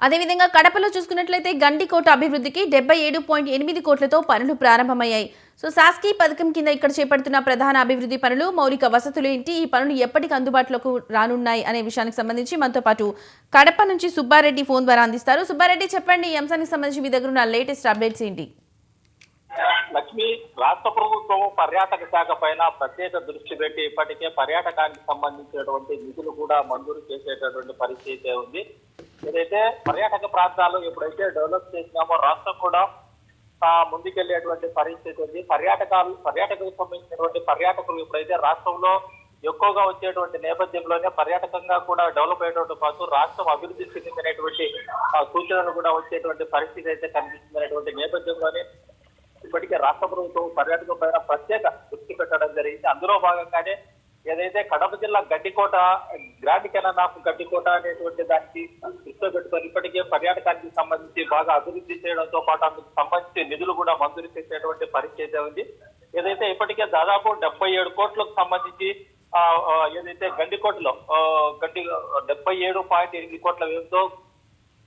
అదేవిధంగా కడపలో చూసుకున్నట్లయితే గండికోట అభివృద్ధికి 77.8 కోట్లతో పనులు ప్రారంభమయ్యాయి. సో శాస్కీ పథకం కింద ఇక్కడ చేపడుతున్న ప్రధాన అభివృద్ధి పనులు, మౌలిక వసతులు ఏంటి, ఈ పనులు ఎప్పటికి అందుబాటులోకి రానున్నాయి అనే విషయానికి సంబంధించి మనతో పాటు కడప నుంచి సుబ్బారెడ్డి ఫోన్ ద్వారా అందిస్తారు. సుబ్బారెడ్డి, చెప్పండి, ఈ అంశానికి సంబంధించి మీ దగ్గర ఉన్న లేటెస్ట్ అప్డేట్స్ ఏంటి? లక్ష్మి, రాష్ట్ర ప్రభుత్వం పర్యాటక శాఖ పైన ప్రత్యేక దృష్టి పెట్టి ఇప్పటికే పర్యాటకానికి సంబంధించినటువంటి నిధులు కూడా మంజూరు చేసేటటువంటి పరిస్థితి ఉంది. ఏదైతే పర్యాటక ప్రాంతాలు ఎప్పుడైతే డెవలప్ చేసినామో రాష్ట్రం కూడా ముందుకెళ్లేటువంటి పరిస్థితి ఉంది. పర్యాటకకు సంబంధించినటువంటి పర్యాటకులు ఎప్పుడైతే రాష్ట్రంలో ఎక్కువగా వచ్చేటువంటి నేపథ్యంలోనే పర్యాటకంగా కూడా డెవలప్ అయ్యేటువంటి పాటు రాష్ట్రం అభివృద్ధి చెందినటువంటి సూచనలు కూడా వచ్చేటువంటి పరిస్థితి అయితే కనిపిస్తున్నటువంటి నేపథ్యంలోనే ఇప్పటికే రాష్ట్ర ప్రభుత్వం పర్యాటకం పైన ప్రత్యేక దృష్టి పెట్టడం జరిగింది. అందులో భాగంగానే ఏదైతే కడప జిల్లా Gadikota, grand canal of Gadikota అనేటువంటి దానికి దృష్టిలో పెట్టుకొని ఇప్పటికే పర్యాటకానికి సంబంధించి బాగా అభివృద్ధి చేయడంతో పాటు అందుకు సంబంధించి నిధులు కూడా మంజూరు చేసేటువంటి పరిస్థితి ఉంది. ఏదైతే ఇప్పటికే దాదాపు 77 కోట్లకు సంబంధించి ఏదైతే గండికోటలో 77.8 కోట్ల వ్యయంతో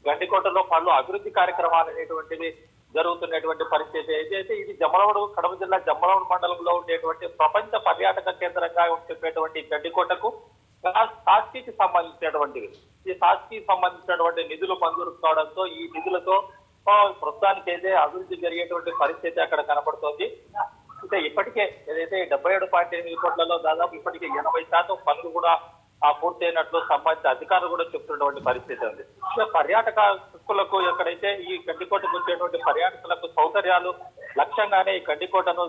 గండికోటలో పలు అభివృద్ధి కార్యక్రమాలు అనేటువంటిది జరుగుతున్నటువంటి పరిస్థితి అయితే ఇది జమ్మలమడు, కడప జిల్లా జమ్మలమడు మండలంలో ఉండేటువంటి ప్రపంచ పర్యాటక కేంద్రంగా చెప్పేటువంటి గడ్డికోటకు సాస్కీకి సంబంధించినటువంటివి. ఈ సాస్కీకి సంబంధించినటువంటి నిధులు మంజూరు కావడంతో ఈ నిధులతో ప్రస్తుతానికి అయితే అభివృద్ధి జరిగేటువంటి పరిస్థితి అక్కడ కనపడుతోంది. అయితే ఇప్పటికే ఏదైతే 77.8 కోట్లలో దాదాపు ఇప్పటికే 80% పనులు కూడా పూర్తయినట్లు సంబంధించిన అధికారులు కూడా చెప్తున్నటువంటి పరిస్థితి ఉంది. పర్యాటకులకు ఎక్కడైతే ఈ గడ్డికోటకు వచ్చేటువంటి పర్యాటకులకు సౌకర్యాలు లక్ష్యంగానే ఈ గడ్డికోటను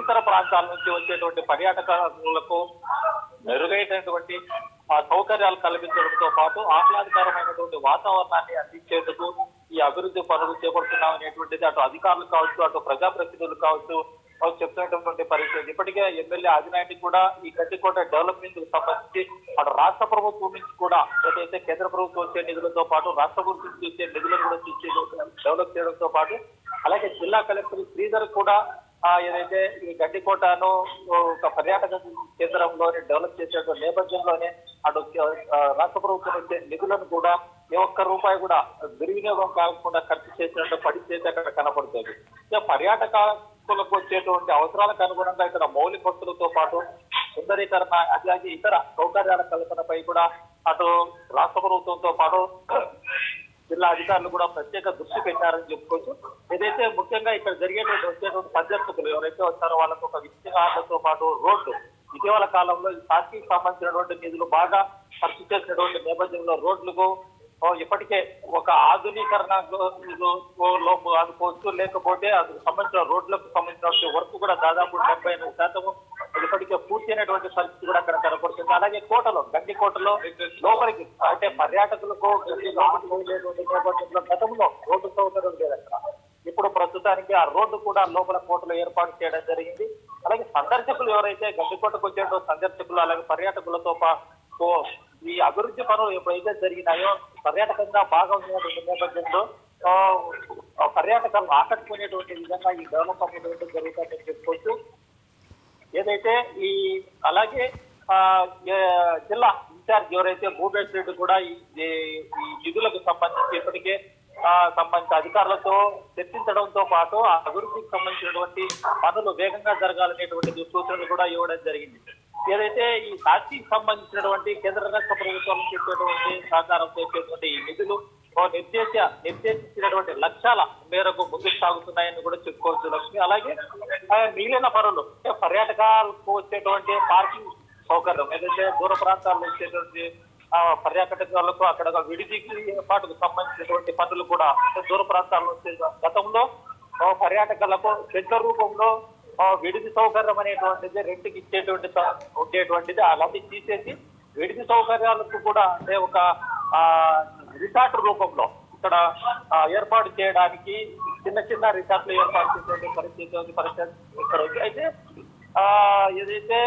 ఇతర ప్రాంతాల నుంచి వచ్చేటువంటి పర్యాటకులకు మెరుగైనటువంటి సౌకర్యాలు కల్పించడంతో పాటు ఆహ్లాదకరమైనటువంటి వాతావరణాన్ని అందించేందుకు ఈ అభివృద్ధి పనులు చేపడుతున్నాం అనేటువంటిది అటు అధికారులు కావచ్చు, అటు ప్రజాప్రతినిధులు కావచ్చు చెప్తున్నటువంటి పరిస్థితి. ఇప్పటికే ఎమ్మెల్యే ఆదినాయుడు కూడా ఈ గడ్డికోట డెవలప్మెంట్ కు సంబంధించి అటు రాష్ట్ర ప్రభుత్వం నుంచి కూడా ఏదైతే కేంద్ర ప్రభుత్వం వచ్చే నిధులతో పాటు రాష్ట్ర ప్రభుత్వం నుంచి వచ్చే నిధులను కూడా డెవలప్ చేయడంతో పాటు అలాగే జిల్లా కలెక్టర్ శ్రీధర్ కూడా ఏదైతే ఈ గడ్డికోటను ఒక పర్యాటక కేంద్రంలోనే డెవలప్ చేసేటువంటి నేపథ్యంలోనే అటు రాష్ట్ర ప్రభుత్వం వచ్చే నిధులను కూడా ఏ ఒక్క రూపాయి కూడా దుర్వినియోగం కాకుండా ఖర్చు చేసినట్టు పరిస్థితి అక్కడ కనపడుతుంది. పర్యాటకులకు వచ్చేటువంటి అవసరాలకు అనుగుణంగా ఇక్కడ మౌలిక వసతులతో పాటు సుందరీకరణ, అలాగే ఇతర సౌకర్యాల కల్పనపై కూడా అటు రాష్ట్ర ప్రభుత్వంతో పాటు జిల్లా అధికారులు కూడా ప్రత్యేక దృష్టి పెట్టారని చెప్పుకోవచ్చు. ఏదైతే ముఖ్యంగా ఇక్కడ వచ్చేటువంటి సందర్శకులు ఎవరైతే వచ్చారో వాళ్ళకు ఒక విస్తీర్ణతో పాటు రోడ్డు ఇటీవల కాలంలో ఈ సాక్షికి సంబంధించినటువంటి నిధులు బాగా ఖర్చు చేసినటువంటి నేపథ్యంలో రోడ్లకు ఇప్పటికే ఒక ఆధునీకరణ అనుకోవచ్చు, లేకపోతే అందుకు సంబంధించిన రోడ్లకు సంబంధించినటువంటి వర్క్ కూడా దాదాపు 78% ఇప్పటికే పూర్తయినటువంటి పరిస్థితి కూడా అక్కడ కనపడుతుంది. అలాగే గండికోటలో లోపలికి అంటే పర్యాటకులకు నేపథ్యంలో గతంలో రోడ్డు సౌకర్యం లేదు అక్కడ. ఇప్పుడు ప్రస్తుతానికి ఆ రోడ్డు కూడా లోపల కోటలో ఏర్పాటు చేయడం జరిగింది. అలాగే సందర్శకులు ఎవరైతే గండికోటకు వచ్చేటువంటి సందర్శకులు అలాగే పర్యాటకులతో ఈ అభివృద్ధి పనులు ఎప్పుడైతే జరిగినాయో పర్యాటకంగా బాగా ఉన్నటువంటి నేపథ్యంలో పర్యాటకాలను ఆకట్టుకునేటువంటి విధంగా ఈ డెవలప్మెంట్ జరుగుతుందని చెప్పుకోవచ్చు. ఏదైతే అలాగే జిల్లా ఇన్ఛార్జ్ ఎవరైతే భూపేష్ రెడ్డి కూడా ఈ నిధులకు సంబంధించి ఇప్పటికే సంబంధించిన అధికారులతో చర్చించడంతో పాటు ఆ అభివృద్ధికి సంబంధించినటువంటి పనులు వేగంగా జరగాలనేటువంటి సూచనలు కూడా ఇవ్వడం జరిగింది. ఏదైతే ఈ సాక్షికి సంబంధించినటువంటి కేంద్ర రాష్ట్ర ప్రభుత్వాలు చేసేటువంటి సహకారం చేసేటువంటి ఈ నిధులు నిర్దేశించినటువంటి లక్ష్యాల మేరకు ముందుకు సాగుతున్నాయని కూడా చెప్పుకోవచ్చు లక్ష్మి. అలాగే మిగిలిన పనులు పర్యాటకాలకు వచ్చేటువంటి పార్కింగ్ సౌకర్యం, ఏదైతే దూర ప్రాంతాల్లో వచ్చేటువంటి పర్యాటకాలకు అక్కడ విడిదికి ఏర్పాటుకు సంబంధించినటువంటి పనులు కూడా దూర ప్రాంతాల్లో వచ్చే గతంలో పర్యాటకులకు సెంటర్ రూపంలో విడిది సౌకర్యం అనేటువంటిది రెంట్కి ఉండేటువంటిది అలాంటి తీసేసి విడిది సౌకర్యాలకు కూడా అంటే ఒక రిసార్ట్ రూపంలో ఇక్కడ ఏర్పాటు చేయడానికి చిన్న రిసార్ట్లు ఏర్పాటు చేసే పరిస్థితి ఇక్కడ ఉంది. అయితే ఏదైతే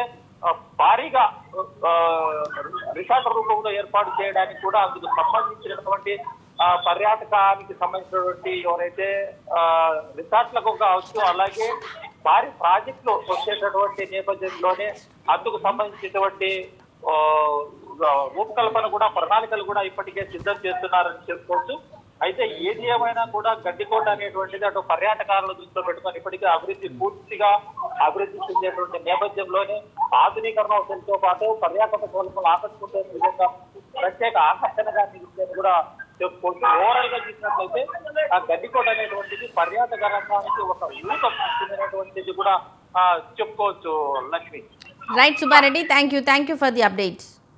భారీగా రిసార్ట్ రూపంలో ఏర్పాటు చేయడానికి కూడా అందుకు సంబంధించినటువంటి పర్యాటకానికి సంబంధించినటువంటి ఎవరైతే రిసార్ట్లకు కావచ్చు అలాగే భారీ ప్రాజెక్టులు వచ్చేటటువంటి నేపథ్యంలోనే అందుకు సంబంధించినటువంటి రూపకల్పన కూడా ప్రణాళికలు కూడా ఇప్పటికే సిద్ధం చేస్తున్నారని చెప్పుకోవచ్చు. అయితే ఏది ఏమైనా కూడా గండికోట అనేటువంటిది అటు పర్యాటకాలను దృష్టిలో పెట్టుకొని ఇప్పటికే అభివృద్ధి పూర్తిగా అభివృద్ధి చెందేటువంటి నేపథ్యంలోనే ఆధునీకరణతో పాటు పర్యాటక కోల్పలు ఆకట్టుకుంటే విధంగా ప్రత్యేక ఆకర్షణగా నిలిచేది కూడా చెప్పుకోవచ్చు. ఓవరాల్ గా చూసినట్లయితే ఆ గండికోట అనేటువంటిది పర్యాటక రంగానికి ఒక ఊతం చెందినటువంటిది కూడా చెప్పుకోవచ్చు. Lakshmi. Right Subbareddy, thank you for the updates.